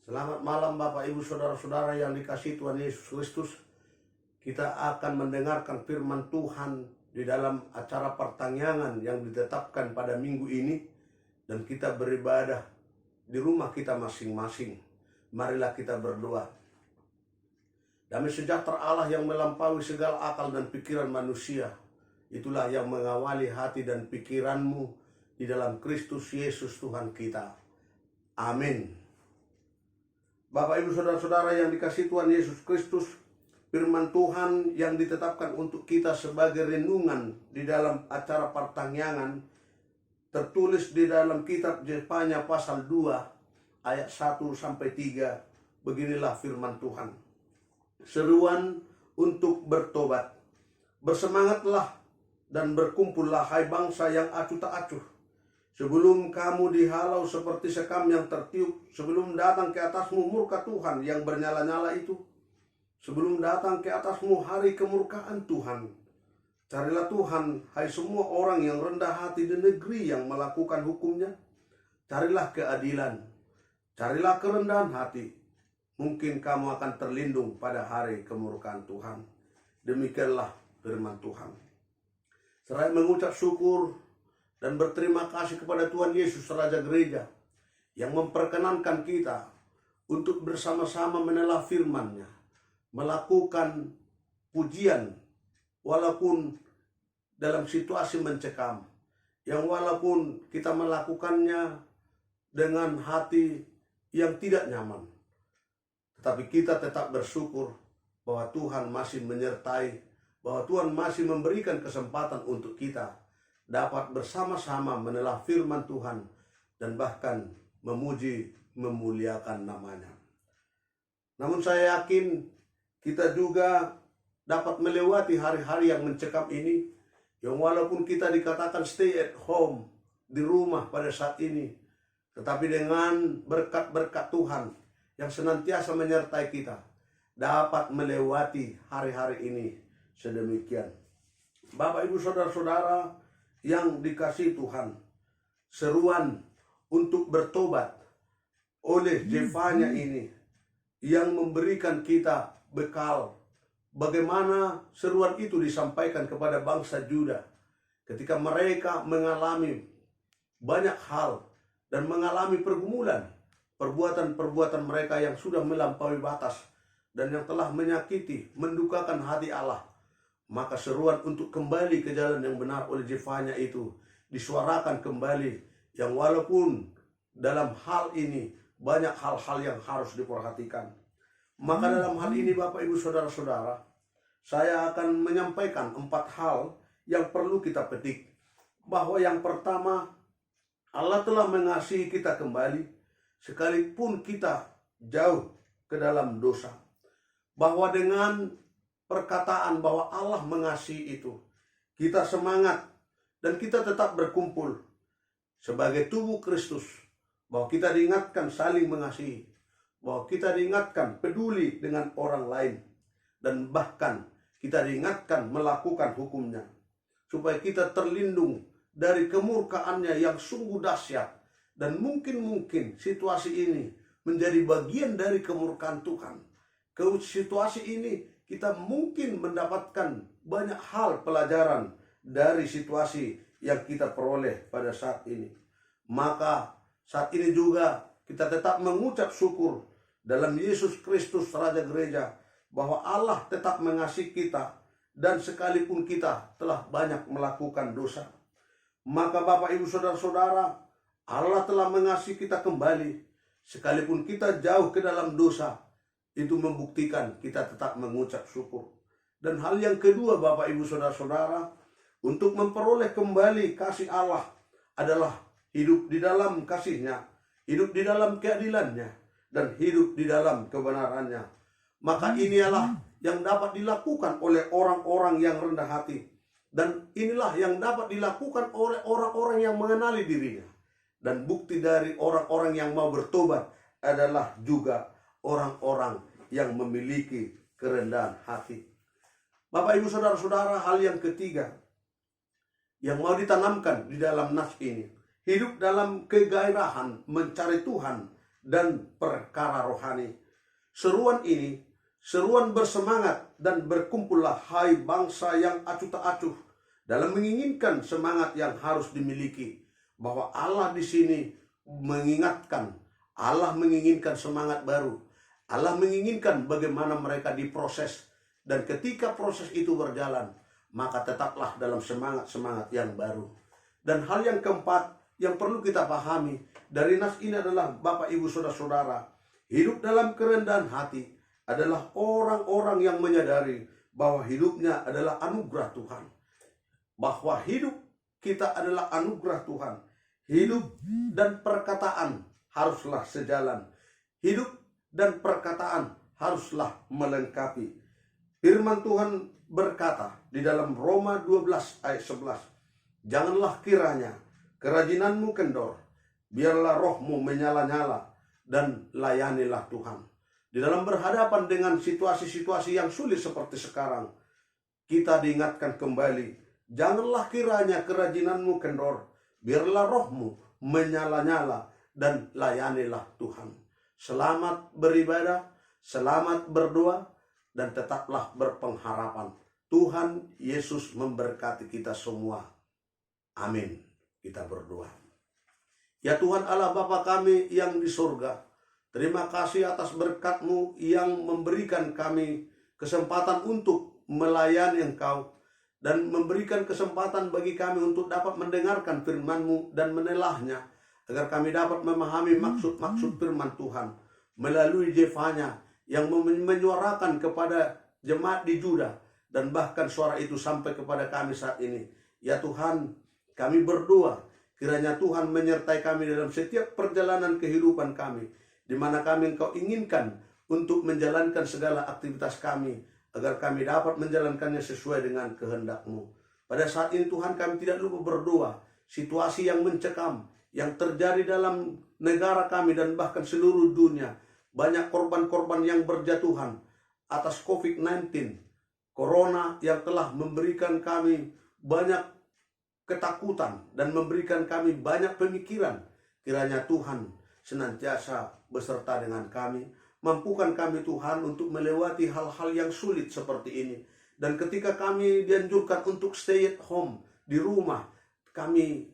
Selamat malam Bapak Ibu Saudara-saudara yang dikasihi Tuhan Yesus Kristus. Kita akan mendengarkan firman Tuhan di dalam acara pertanyaan yang ditetapkan pada minggu ini. Dan kita beribadah di rumah kita masing-masing. Marilah kita berdoa. Damai sejahtera Allah yang melampaui segala akal dan pikiran manusia, itulah yang mengawali hati dan pikiranmu di dalam Kristus Yesus Tuhan kita. Amin. Bapak Ibu Saudara-saudara yang dikasihi Tuhan Yesus Kristus, firman Tuhan yang ditetapkan untuk kita sebagai renungan di dalam acara pertanyaan tertulis di dalam kitab Yefanya pasal 2 ayat 1-3. Beginilah firman Tuhan. Seruan untuk bertobat. Bersemangatlah dan berkumpullah hai bangsa yang acuh tak acuh. Sebelum kamu dihalau seperti sekam yang tertiup, sebelum datang ke atasmu murka Tuhan yang bernyala-nyala itu, sebelum datang ke atasmu hari kemurkaan Tuhan, carilah Tuhan, hai semua orang yang rendah hati di negeri yang melakukan hukumnya. Carilah keadilan, carilah kerendahan hati. Mungkin kamu akan terlindung pada hari kemurkaan Tuhan. Demikianlah firman Tuhan. Seraya mengucap syukur dan berterima kasih kepada Tuhan Yesus Raja Gereja yang memperkenankan kita untuk bersama-sama menelah firman-Nya, melakukan pujian walaupun dalam situasi mencekam, yang walaupun kita melakukannya dengan hati yang tidak nyaman, tetapi kita tetap bersyukur bahwa Tuhan masih menyertai, bahwa Tuhan masih memberikan kesempatan untuk kita dapat bersama-sama menelah firman Tuhan dan bahkan memuji, memuliakan namanya. Namun saya yakin kita juga dapat melewati hari-hari yang mencekam ini, yang walaupun kita dikatakan stay at home, di rumah pada saat ini, tetapi dengan berkat-berkat Tuhan yang senantiasa menyertai kita, dapat melewati hari-hari ini sedemikian. Bapak Ibu Saudara-saudara yang dikasihi Tuhan, seruan untuk bertobat oleh Yefanya ini yang memberikan kita bekal bagaimana seruan itu disampaikan kepada bangsa Juda ketika mereka mengalami banyak hal dan mengalami pergumulan, perbuatan-perbuatan mereka yang sudah melampaui batas dan yang telah menyakiti, mendukakan hati Allah. Maka seruan untuk kembali ke jalan yang benar oleh Yefanya itu disuarakan kembali, yang walaupun dalam hal ini banyak hal-hal yang harus diperhatikan. Maka dalam hal ini Bapak Ibu Saudara-saudara, saya akan menyampaikan 4 hal yang perlu kita petik. Bahwa yang pertama, Allah telah mengasihi kita kembali sekalipun kita jauh ke dalam dosa. Bahwa dengan perkataan bahwa Allah mengasihi itu, kita semangat dan kita tetap berkumpul sebagai tubuh Kristus, bahwa kita diingatkan saling mengasihi, bahwa kita diingatkan peduli dengan orang lain, dan bahkan kita diingatkan melakukan hukumnya, supaya kita terlindung dari kemurkaannya yang sungguh dahsyat. Dan mungkin situasi ini menjadi bagian dari kemurkaan Tuhan. Situasi ini kita mungkin mendapatkan banyak hal pelajaran dari situasi yang kita peroleh pada saat ini. Maka saat ini juga kita tetap mengucap syukur dalam Yesus Kristus Raja Gereja, bahwa Allah tetap mengasihi kita dan sekalipun kita telah banyak melakukan dosa. Maka Bapak Ibu Saudara-saudara, Allah telah mengasihi kita kembali sekalipun kita jauh ke dalam dosa. Itu membuktikan kita tetap mengucap syukur. Dan hal yang kedua Bapak Ibu Saudara-saudara, untuk memperoleh kembali kasih Allah adalah hidup di dalam kasih-Nya, hidup di dalam keadilan-Nya, dan hidup di dalam kebenaran-Nya. Maka inilah yang dapat dilakukan oleh orang-orang yang rendah hati. Dan inilah yang dapat dilakukan oleh orang-orang yang mengenali dirinya. Dan bukti dari orang-orang yang mau bertobat adalah juga orang-orang yang memiliki kerendahan hati. Bapak Ibu Saudara-saudara, hal yang ketiga yang mau ditanamkan di dalam nas ini, hidup dalam kegairahan mencari Tuhan dan perkara rohani. Seruan ini, seruan bersemangat dan berkumpullah hai bangsa yang acuh tak acuh dalam menginginkan semangat yang harus dimiliki. Bahwa Allah di sini mengingatkan, Allah menginginkan semangat baru. Allah menginginkan bagaimana mereka diproses. Dan ketika proses itu berjalan, maka tetaplah dalam semangat-semangat yang baru. Dan hal yang keempat yang perlu kita pahami dari nas ini adalah Bapak Ibu Saudara-saudara, hidup dalam kerendahan hati adalah orang-orang yang menyadari bahwa hidupnya adalah anugerah Tuhan. Bahwa hidup kita adalah anugerah Tuhan. Hidup dan perkataan haruslah sejalan. Hidup dan perkataan haruslah melengkapi. Firman Tuhan berkata di dalam Roma 12 ayat 11, janganlah kiranya kerajinanmu kendor, biarlah rohmu menyala-nyala dan layanilah Tuhan. Di dalam berhadapan dengan situasi-situasi yang sulit seperti sekarang, kita diingatkan kembali, janganlah kiranya kerajinanmu kendor, biarlah rohmu menyala-nyala dan layanilah Tuhan. Selamat beribadah, selamat berdoa, dan tetaplah berpengharapan. Tuhan Yesus memberkati kita semua. Amin. Kita berdoa. Ya Tuhan Allah Bapa kami yang di surga, terima kasih atas berkat-Mu yang memberikan kami kesempatan untuk melayani Engkau dan memberikan kesempatan bagi kami untuk dapat mendengarkan firman-Mu dan menelahnya, agar kami dapat memahami maksud-maksud firman Tuhan melalui Jefanya yang menyuarakan kepada jemaat di Juda, dan bahkan suara itu sampai kepada kami saat ini. Ya Tuhan, kami berdoa kiranya Tuhan menyertai kami dalam setiap perjalanan kehidupan kami, di mana kami Engkau inginkan untuk menjalankan segala aktivitas kami, agar kami dapat menjalankannya sesuai dengan kehendak-Mu. Pada saat ini Tuhan, kami tidak lupa berdoa, situasi yang mencekam yang terjadi dalam negara kami dan bahkan seluruh dunia. Banyak korban-korban yang berjatuhan atas COVID-19, Corona yang telah memberikan kami banyak ketakutan dan memberikan kami banyak pemikiran. Kiranya Tuhan senantiasa beserta dengan kami. Mampukan kami Tuhan untuk melewati hal-hal yang sulit seperti ini. Dan ketika kami dianjurkan untuk stay at home, di rumah, kami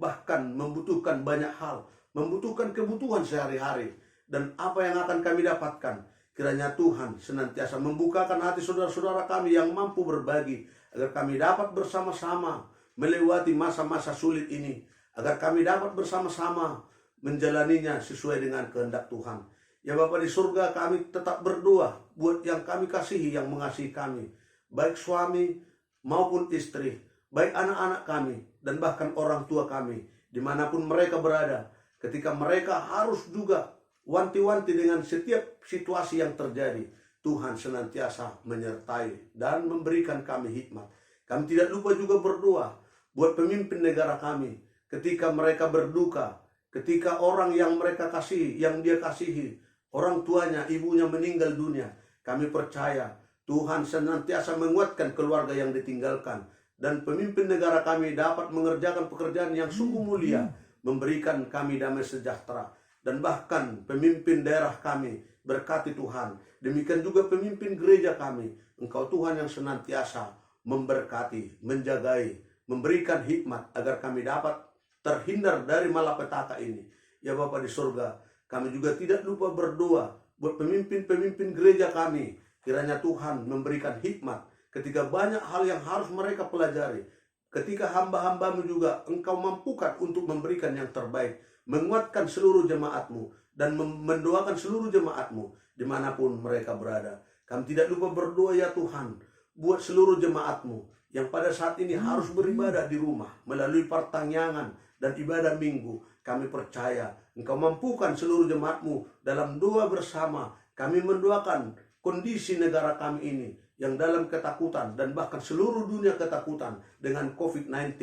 bahkan membutuhkan banyak hal, membutuhkan kebutuhan sehari-hari. Dan apa yang akan kami dapatkan? Kiranya Tuhan senantiasa membukakan hati saudara-saudara kami yang mampu berbagi, agar kami dapat bersama-sama melewati masa-masa sulit ini, agar kami dapat bersama-sama menjalaninya sesuai dengan kehendak Tuhan. Ya Bapa di surga, kami tetap berdoa buat yang kami kasihi, yang mengasihi kami, baik suami maupun istri, baik anak-anak kami, dan bahkan orang tua kami, dimanapun mereka berada, ketika mereka harus juga wanti-wanti dengan setiap situasi yang terjadi. Tuhan senantiasa menyertai dan memberikan kami hikmat. Kami tidak lupa juga berdoa buat pemimpin negara kami, ketika mereka berduka, ketika orang yang mereka kasihi, yang dia kasihi, orang tuanya, ibunya meninggal dunia. Kami percaya Tuhan senantiasa menguatkan keluarga yang ditinggalkan, dan pemimpin negara kami dapat mengerjakan pekerjaan yang sungguh mulia, memberikan kami damai sejahtera. Dan bahkan pemimpin daerah kami, berkati Tuhan. Demikian juga pemimpin gereja kami. Engkau Tuhan yang senantiasa memberkati, menjagai, memberikan hikmat, agar kami dapat terhindar dari malapetaka ini. Ya Bapa di surga, kami juga tidak lupa berdoa buat pemimpin-pemimpin gereja kami. Kiranya Tuhan memberikan hikmat ketika banyak hal yang harus mereka pelajari. Ketika hamba-hambamu juga Engkau mampukan untuk memberikan yang terbaik, menguatkan seluruh jemaat-Mu dan mendoakan seluruh jemaat-Mu dimanapun mereka berada. Kami tidak lupa berdoa ya Tuhan buat seluruh jemaat-Mu yang pada saat ini harus beribadah di rumah melalui pertangyangan dan ibadah minggu. Kami percaya Engkau mampukan seluruh jemaat-Mu dalam doa bersama. Kami mendoakan kondisi negara kami ini yang dalam ketakutan dan bahkan seluruh dunia ketakutan dengan COVID-19.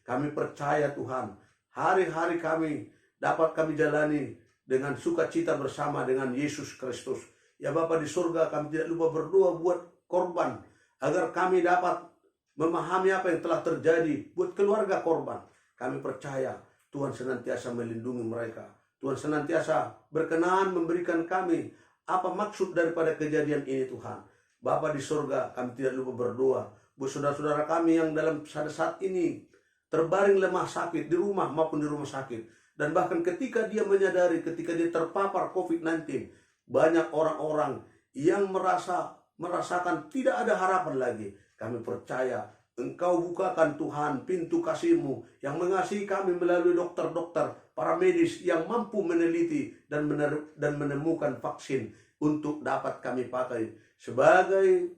Kami percaya Tuhan, hari-hari kami dapat kami jalani dengan sukacita bersama dengan Yesus Kristus. Ya Bapa di surga, kami tidak lupa berdoa buat korban, agar kami dapat memahami apa yang telah terjadi buat keluarga korban. Kami percaya Tuhan senantiasa melindungi mereka. Tuhan senantiasa berkenan memberikan kami apa maksud daripada kejadian ini Tuhan. Bapa di surga, kami tidak lupa berdoa buat saudara-saudara kami yang dalam saat ini terbaring lemah sakit di rumah maupun di rumah sakit. Dan bahkan ketika dia menyadari, ketika dia terpapar COVID-19, banyak orang-orang yang merasakan tidak ada harapan lagi. Kami percaya Engkau bukakan Tuhan pintu kasih-Mu yang mengasihi kami melalui dokter-dokter, para medis yang mampu meneliti dan menemukan vaksin untuk dapat kami pakai sebagai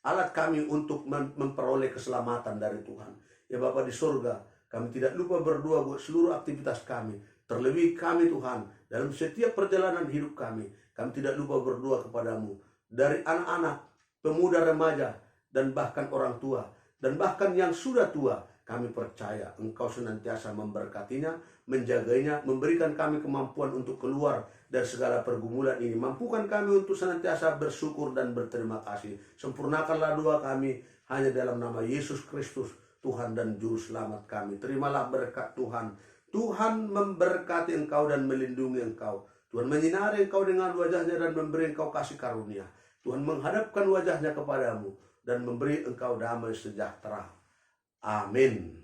alat kami untuk memperoleh keselamatan dari Tuhan. Ya Bapa di surga, kami tidak lupa berdoa buat seluruh aktivitas kami. Terlebih kami Tuhan, dalam setiap perjalanan hidup kami tidak lupa berdoa kepadamu. Dari anak-anak, pemuda, remaja, dan bahkan orang tua, dan bahkan yang sudah tua, kami percaya Engkau senantiasa memberkatinya, menjaganya, memberikan kami kemampuan untuk keluar dari segala pergumulan ini. Mampukan kami untuk senantiasa bersyukur dan berterima kasih. Sempurnakanlah doa kami hanya dalam nama Yesus Kristus, Tuhan dan Juru Selamat kami. Terimalah berkat Tuhan. Tuhan memberkati engkau dan melindungi engkau. Tuhan menyinari engkau dengan wajahnya dan memberi engkau kasih karunia. Tuhan menghadapkan wajahnya kepadamu dan memberi engkau damai sejahtera. Amin.